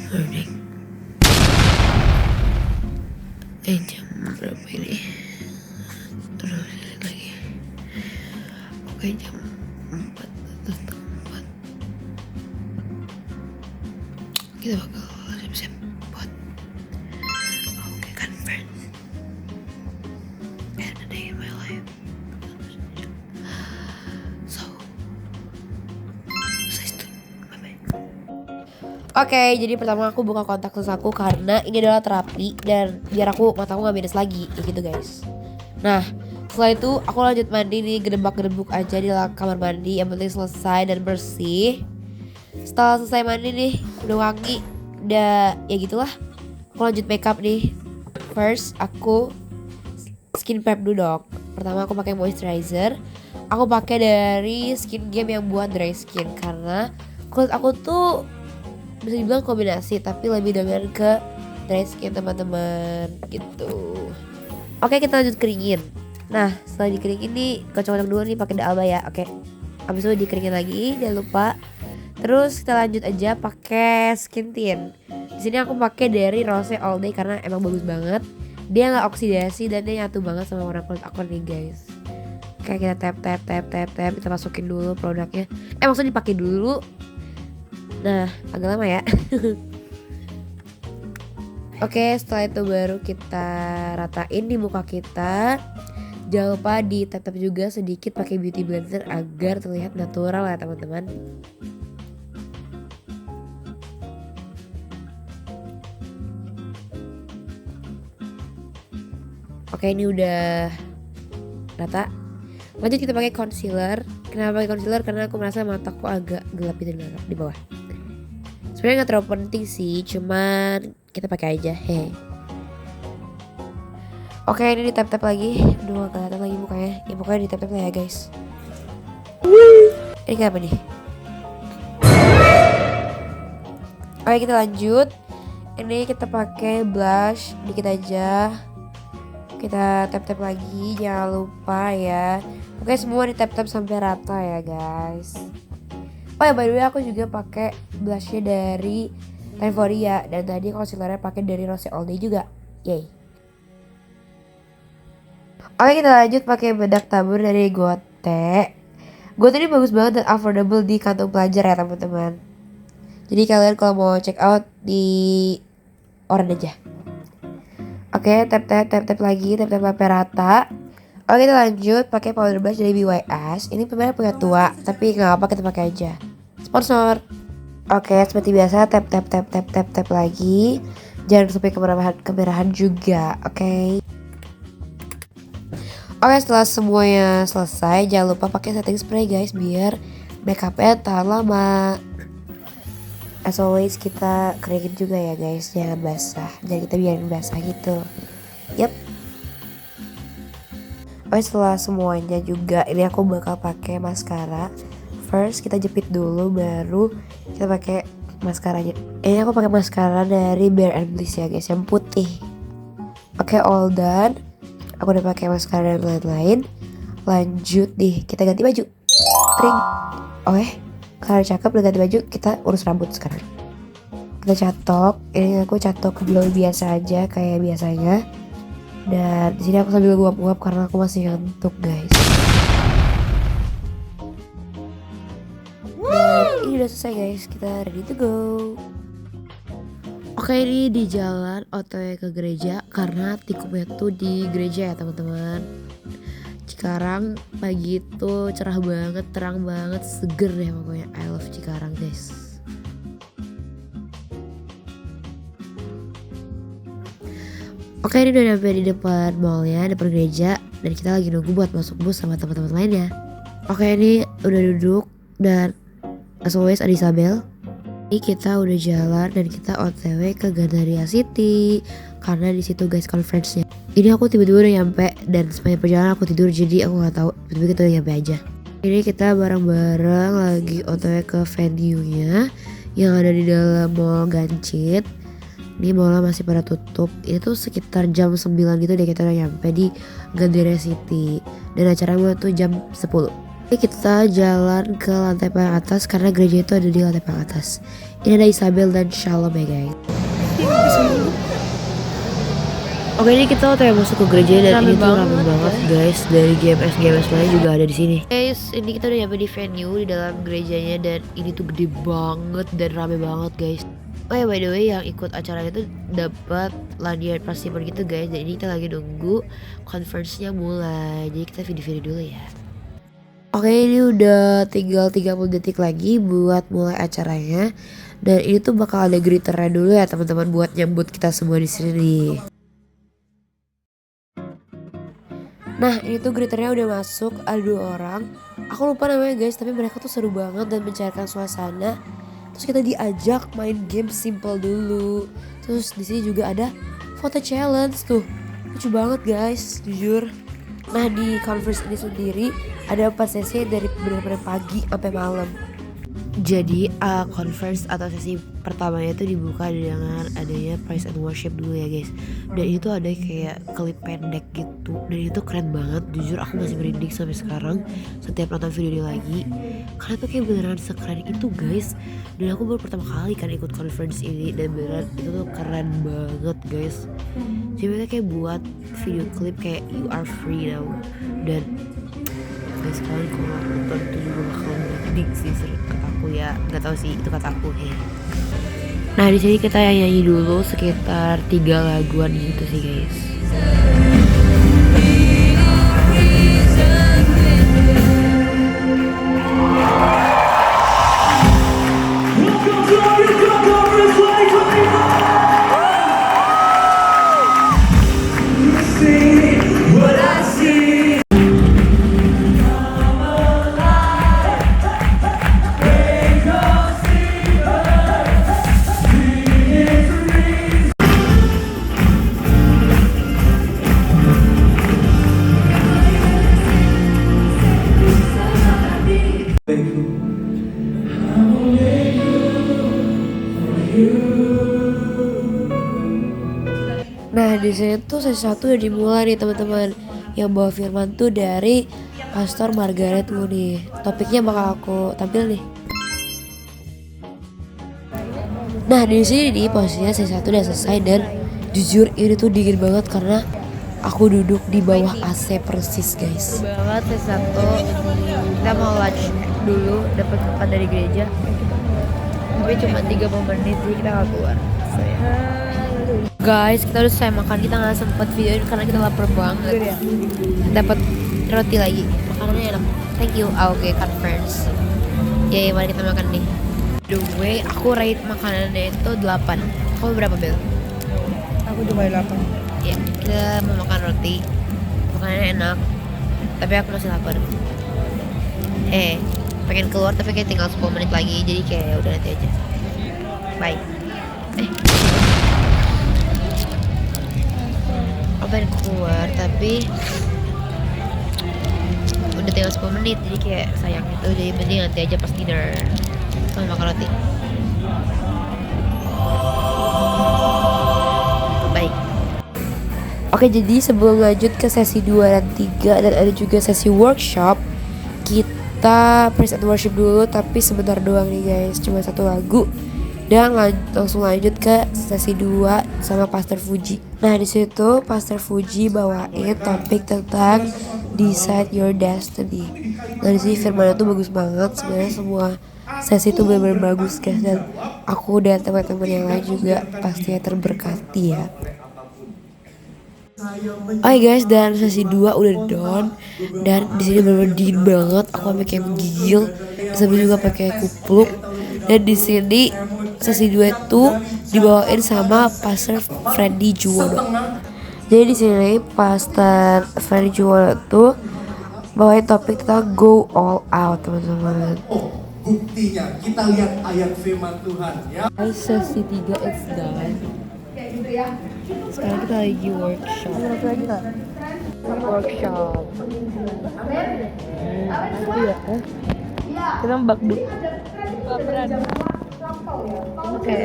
Morning. Jam berapa ini? Terus lagi. Oke, jam 4 atau setengah 4. Kita bakal siap-siap buat conference. And a day in my life. So, stay tuned. Bye-bye. Oke, jadi pertama aku buka kontak lens aku karena ini adalah terapi dan biar mataku gak minus lagi, kayak gitu guys. Nah, setelah itu aku lanjut mandi nih, gedebak-gedebuk aja di kamar mandi, yang penting selesai dan bersih. Setelah selesai mandi nih, udah wangi, udah ya gitulah. Aku lanjut makeup nih. First aku skin prep dulu dong. Pertama aku pakai moisturizer. Aku pakai dari Skin Game yang buat dry skin karena kulit aku tuh bisa dibilang kombinasi tapi lebih dominan ke dry skin teman-teman gitu. Oke, kita lanjut keringin. Nah, setelah dikeringin nih, kocok-kocok dulu nih pakai The Alba ya. Oke. Habis itu dikeringin lagi, jangan lupa. Terus kita lanjut aja pakai skin tint. Di sini aku pakai dari Rose All Day karena emang bagus banget. Dia nggak oksidasi dan dia nyatu banget sama warna kulit aku nih guys. Oke, kita tap, kita masukin dulu produknya. Maksudnya dipakai dulu. Nah, agak lama ya. Oke, setelah itu baru kita ratain di muka kita. Jangan lupa di tap juga sedikit pakai beauty blender agar terlihat natural ya teman-teman. Oke, ini udah rata. Lanjut kita pakai concealer. Kenapa pakai concealer? Karena aku merasa mataku agak gelap di bawah. Sebenarnya nggak terlalu penting sih, cuman kita pakai aja. Oke, ini di tap lagi. Aduh, gak kelihatan lagi mukanya. Ya pokoknya di tap lah ya guys. Ini kenapa nih? Oke, kita lanjut. Ini kita pakai blush dikit aja. Kita tap lagi, jangan lupa ya. Oke, semua di tap sampai rata ya guys. Oh ya, by the way aku juga pakai blushnya dari Euphoria dan tadi concealernya pakai dari Rose All Day juga. Yay. Oke, kita lanjut pakai bedak tabur dari Gote. Gote ini bagus banget dan affordable di kantong pelajar ya teman-teman. Jadi kalian kalau mau check out di order aja. Oke, tap lagi, tap sampai rata. Oke, kita lanjut pakai powder blush dari BYS. Ini sebenarnya punya tua, tapi nggak apa, kita pakai aja. Sponsor. Oke, seperti biasa tap lagi. Jangan sampai kemerahan juga, oke. Oke, setelah semuanya selesai, jangan lupa pakai setting spray guys biar makeupnya tahan lama. As always kita keringin juga ya guys, jangan basah. Jangan kita biarin basah gitu. Yep. Oke, setelah semuanya juga ini aku bakal pakai maskara. First kita jepit dulu baru kita pakai maskaranya. Ini aku pakai maskara dari Bare & Bliss ya guys, yang putih. Oke, all done. Aku udah pakai maskara dan lain-lain. Lanjut nih, kita ganti baju. Kering. Oke, kalau cakep udah ganti baju, kita urus rambut sekarang. Kita catok. Ini aku catok blow biasa aja kayak biasanya. Dan di sini aku sambil nguap-nguap karena aku masih ngantuk guys. Dan ini udah selesai guys, kita ready to go. Oke, ini di jalan OTW ke gereja karena tikumnya tuh di gereja ya teman-teman. Cikarang pagi itu cerah banget, terang banget, seger deh pokoknya. I love Cikarang guys. Oke, ini udah sampai di depan mallnya, depan gereja, dan kita lagi nunggu buat masuk bus sama teman-teman lainnya. Oke, ini udah duduk dan as always ada Isabel. Ini kita udah jalan dan kita OTW ke Gandaria City karena di situ guys conference-nya. Ini aku tiba-tiba udah nyampe dan sepanjang perjalanan aku tidur jadi aku nggak tahu, tiba-tiba kita udah nyampe aja. Ini kita bareng-bareng lagi OTW ke venue-nya yang ada di dalam Mall Gancit. Ini mallnya masih pada tutup. Ini tuh sekitar jam 9 gitu deh kita udah nyampe di Gandaria City. Dan acaranya tuh jam 10. Oke, kita jalan ke lantai paling atas karena gereja itu ada di lantai paling atas. Ini ada Isabel dan Shalom ya guys. Oke, ini kita waktu masuk ke gereja dan ini tuh rame banget guys. Dari GMS lain juga ada di sini. Guys, ini kita udah nyampe di venue di dalam gerejanya dan ini tuh gede banget dan rame banget guys. Oh ya, by the way, yang ikut acara itu dapat lanyard prasiman gitu guys. Dan ini kita lagi nunggu conference-nya mulai. Jadi kita video-video dulu ya. Oke, ini udah tinggal 30 detik lagi buat mulai acaranya. Dan ini tuh bakal ada greeternya dulu ya teman-teman buat nyambut kita semua di sini nih. Nah, ini tuh greeternya udah masuk, ada 2 orang. Aku lupa namanya guys, tapi mereka tuh seru banget dan mencairkan suasana. Terus kita diajak main game simple dulu. Terus di sini juga ada foto challenge tuh. Lucu banget guys, jujur. Nah, di conference ini sendiri ada 4 sesi dari benar-benar pagi sampai malam. Jadi conference atau sesi pertamanya itu dibuka dengan adanya praise and worship dulu ya guys. Dan itu ada kayak klip pendek gitu. Dan itu keren banget. Jujur aku masih merinding sampai sekarang setiap nonton video ini lagi. Karena tuh kayak beneran sekeren itu guys. Dan aku baru pertama kali kan ikut conference ini. Dan beneran itu tuh keren banget guys. Jadi mereka kayak buat video klip kayak You Are Free now. Dan guys, kalian kalau nonton itu juga bakalan merinding sih kata aku ya, nggak tahu sih itu kata aku ya. Nah, di sini kita nyanyi dulu sekitar 3 laguan gitu sih guys. Nah, di sini tuh sesi 1 udah dimulai nih teman-teman. Yang bawa firman tuh dari Pastor Margaret Wu nih. Topiknya bakal aku tampil nih. Nah, di sini nih posisinya sesi 1 udah selesai dan jujur ini tuh dingin banget karena aku duduk di bawah AC persis guys. Banget sesi 1. Kita mau lunch dulu, dapat makan dari gereja. Tapi cuma 30 menit jadi kita nggak keluar. Guys, kita udah selesai makan, kita nggak sempet videoin karena kita lapar banget. Dapat roti lagi, makanannya enak. Thank you, AOG Conference. Ya, mari kita makan nih. The way aku rate makanannya itu 8. Kamu berapa, Bel? Aku juga 8. Ya, kita mau makan roti. Makanannya enak, tapi aku masih lapar. Pengen keluar tapi kayak tinggal 10 menit lagi, jadi kayak udah nanti aja. Bye. Aku pengen keluar tapi udah tinggal 10 menit, jadi kayak sayang gitu. Jadi mending nanti aja pas dinner sama makan roti. Baik. Oke, jadi sebelum lanjut ke sesi 2 dan 3 dan ada juga sesi workshop, kita praise and worship dulu tapi sebentar doang nih guys, cuma 1 lagu. Dan langsung lanjut ke sesi 2 sama Pastor Fuji. Nah, di situ Pastor Fuji bawain topik tentang Decide Your Destiny. Nah, di sini firmannya tuh bagus banget. Sebenarnya semua sesi itu benar-benar bagus guys, dan aku dan teman-teman yang lain juga pastinya terberkati ya. Oke guys, dan sesi 2 udah done. Dan di sini benar-benar dingin banget. Aku sampai kayak menggigil, sambil juga pakai kupluk. Dan di sini sesi 2 itu dibawain sama Pastor Freddy Juwono. Jadi di sini Pastor Freddy Juwono tuh bawain topik tentang go all out, teman-teman. Buktinya kita lihat ayat firman Tuhan ya. Sesi 3 it's done. Sekarang kita lagi workshop. Workshop. Kita bakdu. Oke.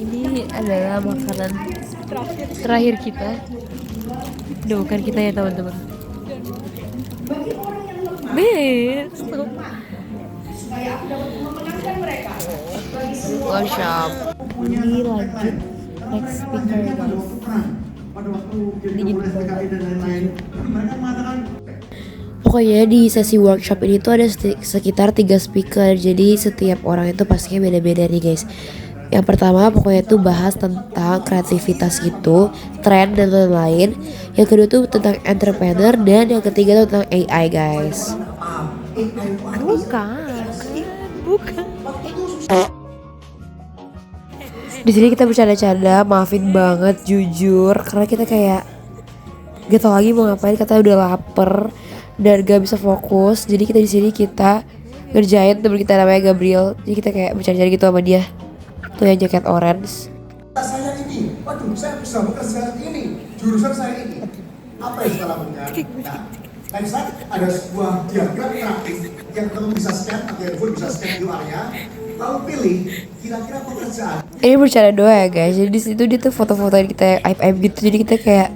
Ini adalah makanan terakhir kita. Doakan kita ya teman-teman. Best. Workshop. Ini lanjut next speaker guys. Ini jadi pokoknya di sesi workshop ini tuh ada sekitar 3 speaker. Jadi setiap orang itu pastinya beda-beda nih guys. Yang pertama pokoknya tuh bahas tentang kreativitas gitu, tren dan lain-lain. Yang kedua tuh tentang entrepreneur dan yang ketiga tuh tentang AI guys. Bukan. Di sini kita bercanda-canda, maafin banget jujur karena kita kayak gak tau lagi mau ngapain, kata udah lapar dan gak bisa fokus. Jadi kita di sini kita ngerjain temen kita namanya Gabriel. Jadi kita kayak bercanda-canda gitu sama dia. Tuh yang jaket orange. Saya ini, waduh saya bisa bekerja ini, jurusan saya ini. Apa yang saya lakukan? Nah, next slide ada sebuah diagram grafik yang teman bisa scan atau handphone bisa scan QR-nya. Lalu pilih kira-kira pekerjaan. Ini bercanda doa ya guys. Jadi di situ dia tuh foto-fotoin kita aib-aib gitu. Jadi kita kayak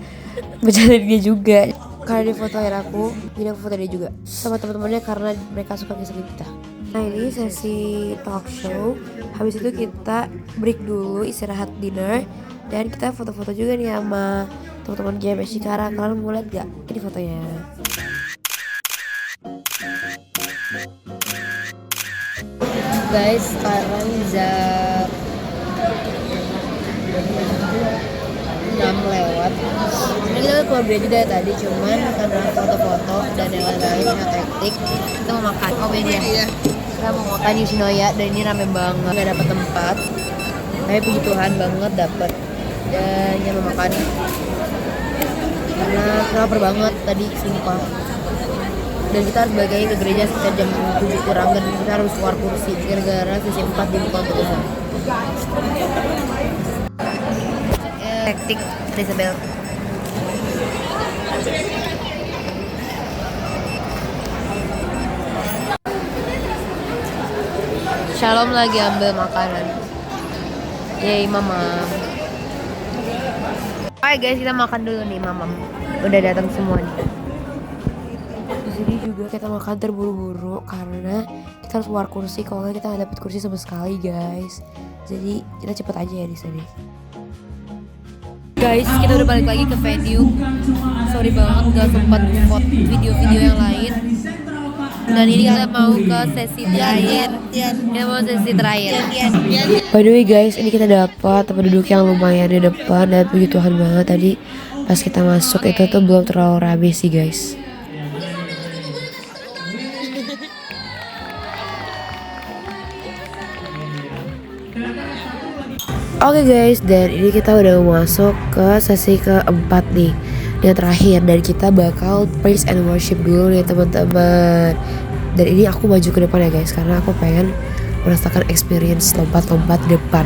bercandain dia juga. Karena dia fotoin aku, jadi aku fotoin dia juga sama teman-temannya karena mereka suka kisah kita. Nah ini sesi talk show. Habis itu kita break dulu, istirahat dinner, dan kita foto-foto juga nih sama teman-teman GMS sekarang. Kalian mau lihat gak? Ini fotonya. Guys, sekarang jam 6 lewat. Ini kita keluar juga ya tadi, cuman karena foto-foto dan yang lain-lain yang hektik, kita mau makan. Oh ini ya. Kita mau makan di Yoshinoya dan ini rame banget, nggak dapet tempat. Tapi puji Tuhan banget dapet. Dan yang mau makan karena lapar banget tadi sumpah. Dan kita harus balik lagi ke gereja sekitar jam 7 kurang dan kita harus keluar kursi gara-gara sesi 4 dibuka untuk umum. Hektik, Isabel. Shalom lagi ambil makanan. Yeay mama. Hai guys, kita makan dulu nih mamam. Udah datang semua nih. Di sini juga kita makan terburu-buru karena kita harus keluar kursi. Kalau nggak kita nggak dapet kursi sama sekali guys. Jadi kita cepet aja ya di sini. Guys, kita udah balik lagi ke venue. Sorry banget gak sempat vote video-video yang lain. Dan ini kita mau ke sesi terakhir. Kita mau sesi terakhir. By the way guys, ini kita dapat tempat duduk yang lumayan di depan dan puji Tuhan banget tadi pas kita masuk itu tuh belum terlalu rame sih guys. Oke guys, dan ini kita udah masuk ke sesi keempat nih, yang terakhir, dan kita bakal praise and worship dulu nih teman-teman. Dan ini aku maju ke depan ya guys, karena aku pengen merasakan experience lompat-lompat di depan.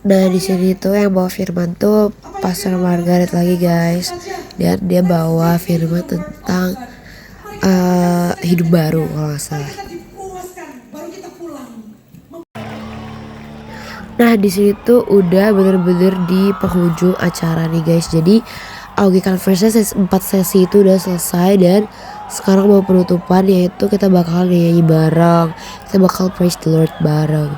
Nah di sini tuh yang bawa firman tuh Pastor Margaret lagi guys, dan dia bawa firman tentang hidup baru kalau nggak salah. Nah di sini tuh udah bener-bener di penghujung acara nih guys. Jadi AUG Conference 4 sesi itu udah selesai dan sekarang mau penutupan, yaitu kita bakal nyanyi bareng, kita bakal praise the Lord bareng.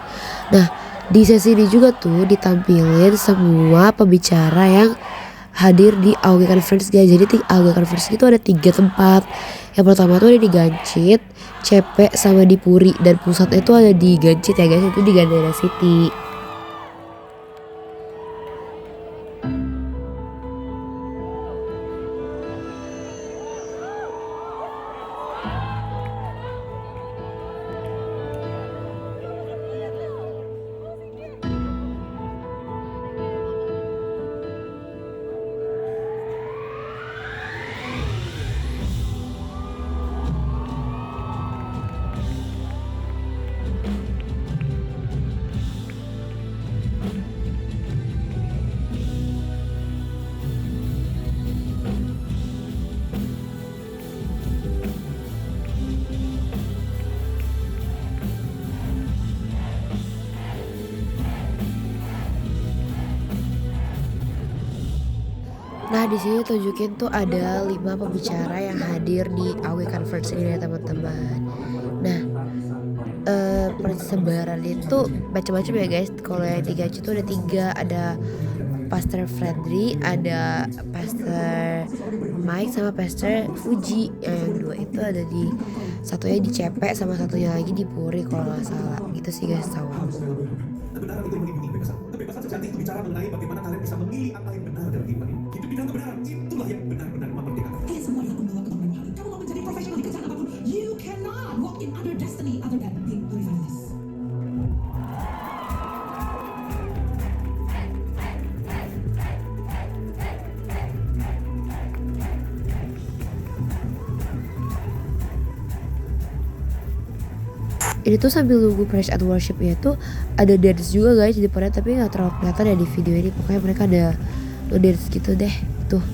Nah di sesi ini juga tuh ditampilin semua pembicara yang hadir di AUG Conference guys. Jadi di AUG Conference itu ada 3 tempat. Yang pertama tuh ada di Gancit, CP sama di Puri, dan pusatnya itu ada di Gancit ya guys, itu di Gandara City. Nah di sini tunjukin tuh ada 5 pembicara yang hadir di AW Conference ini ya teman-teman. Nah persebaran itu macam-macam ya guys. Kalau yang 3 itu ada 3, ada Pastor Fredri, ada Pastor Mike sama Pastor Fuji. Yang 2 itu ada di satunya di CP sama satunya lagi di Puri kalau nggak salah. Gitu sih guys tahu. Kebenaran itu melindungi kebebasan. Kebebasan sejati itu bicara mengenai bagaimana kalian bisa memilih apa yang benar dalam kehidupan ini. Hidup di dalam kebenaran, itulah yang benar-benar memerdekakan. Kalian semua adalah pembawa kebenaran Tuhan. Kamu mau menjadi profesional di kerjaan apapun, you cannot walk in other destiny other than being revivalist. Ini tuh sambil nunggu praise and worship ya tuh ada dance juga guys di depannya, tapi nggak terlalu kelihatan ya di video ini. Pokoknya mereka ada dance gitu deh tuh.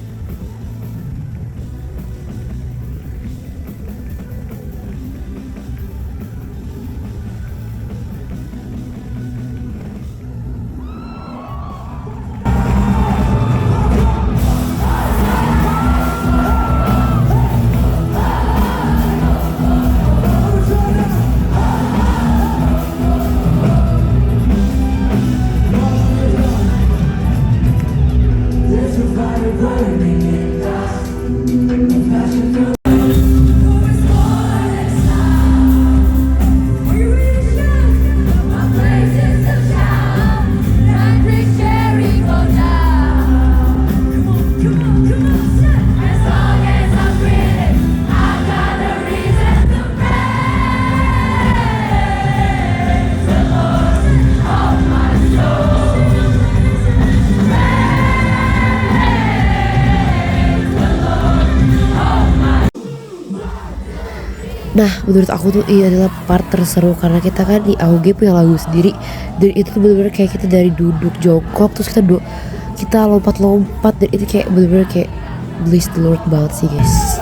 Nah menurut aku tuh ini adalah part terseru karena kita kan di AOG punya lagu sendiri, dan itu tuh bener-bener kayak kita dari duduk jongkok terus kita lompat-lompat, dan itu kayak bener-bener kayak bless the Lord banget sih guys.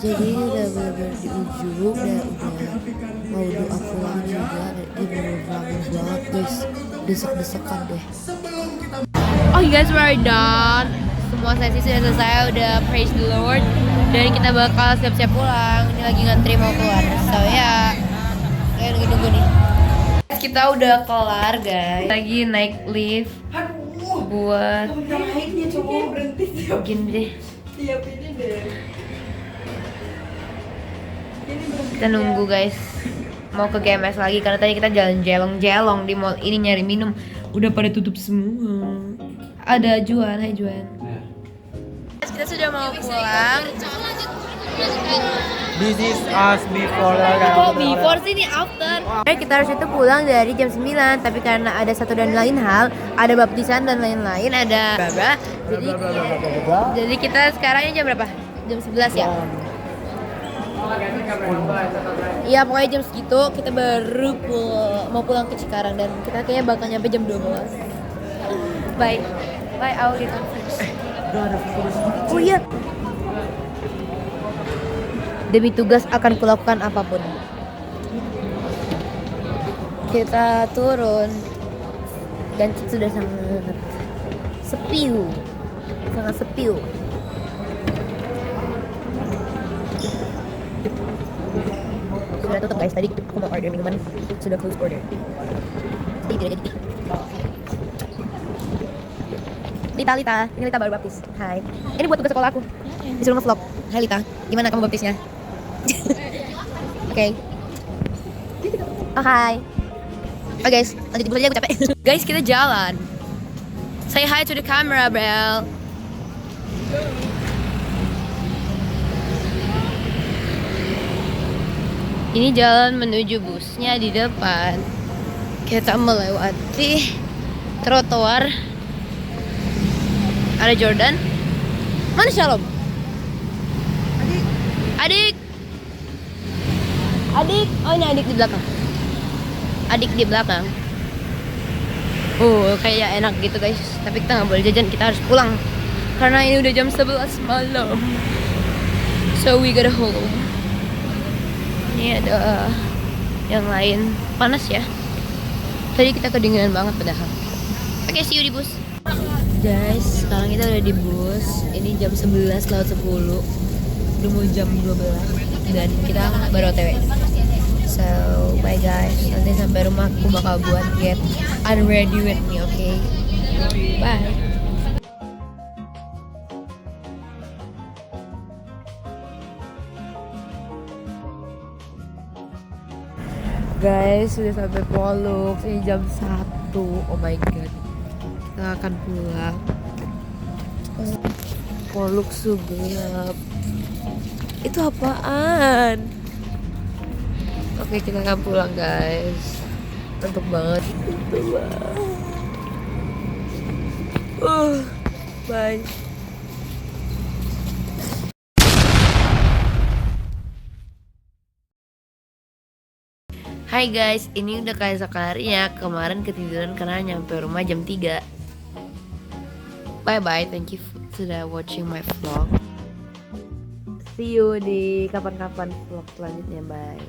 Jadi udah bener-bener di ujung dan udah mau doa pulang juga, dan ini bener-bener rame banget guys, desek-desekan deh. Oh guys, we're done. Semua sesi sudah selesai, udah praise the Lord, dan kita bakal siap-siap pulang. Ini lagi ngantri mau keluar, so ya lagi nunggu nih. Kita udah kelar guys, lagi naik lift buat Naiknya coba berhenti gini deh. tiap ini deh. Kita nunggu guys, mau ke GMS lagi karena tadi kita jalan jelong-jelong di mall ini nyari minum, udah pada tutup semua. Ada Juan, hai Juan. Kita sudah mau pulang. This is us before. Kok before sih ini after? Kita harus itu pulang dari jam 9, tapi karena ada satu dan lain hal, ada baptisan dan lain-lain, ada baba. Jadi kita sekarangnya jam berapa? Jam 11 ya? Iya pokoknya jam segitu kita baru mau pulang ke Cikarang, dan kita kayaknya bakal nyampe jam 12. Bye. Bye Audi Conference. Oh iya. Demi tugas akan kulakukan apapun. Kita turun dan sudah sangat sepiu. Sangat sepiu. Sudah tutup guys, tadi aku mau order minuman, sudah close order. Jadi tidak jadi. Lita, ini Lita baru baptis. Hai. Ini buat tugas sekolah aku. Disuruh nge-vlog. Hai Lita, gimana kamu baptisnya? Oke. Oh hai. Oh guys, lanjut dulu aja aku capek. Guys, kita jalan. Say hi to the camera, Bel. Ini jalan menuju busnya di depan. Kita melewati trotoar. Ada Jordan. Mana Shalom? Adik. Oh ini adik di belakang. Adik di belakang. Kayak enak gitu guys. Tapi kita nggak boleh jajan, kita harus pulang karena ini udah jam 11 malam. So we gotta home. Ini ada yang lain, panas ya. Tadi kita kedinginan banget padahal. Oke, see you di bus. Guys, sekarang kita udah di bus. Ini jam 11 lewat 10. Udah mau jam 12 dan kita baru OTW. So, bye guys. Nanti sampai rumah aku bakal buat get unready with me, oke? Bye. Guys, sudah sampai Poluk. Ini jam 1. Oh my god. Kita akan pulang. Poluk gelap. Itu apaan? Oke, kita akan pulang guys. Ngantuk banget. Bye. Hai guys, ini udah kayak sekalinya. Kemarin ketiduran karena nyampe rumah jam 3. Bye bye, thank you sudah watching my vlog. See you di kapan-kapan vlog selanjutnya, bye.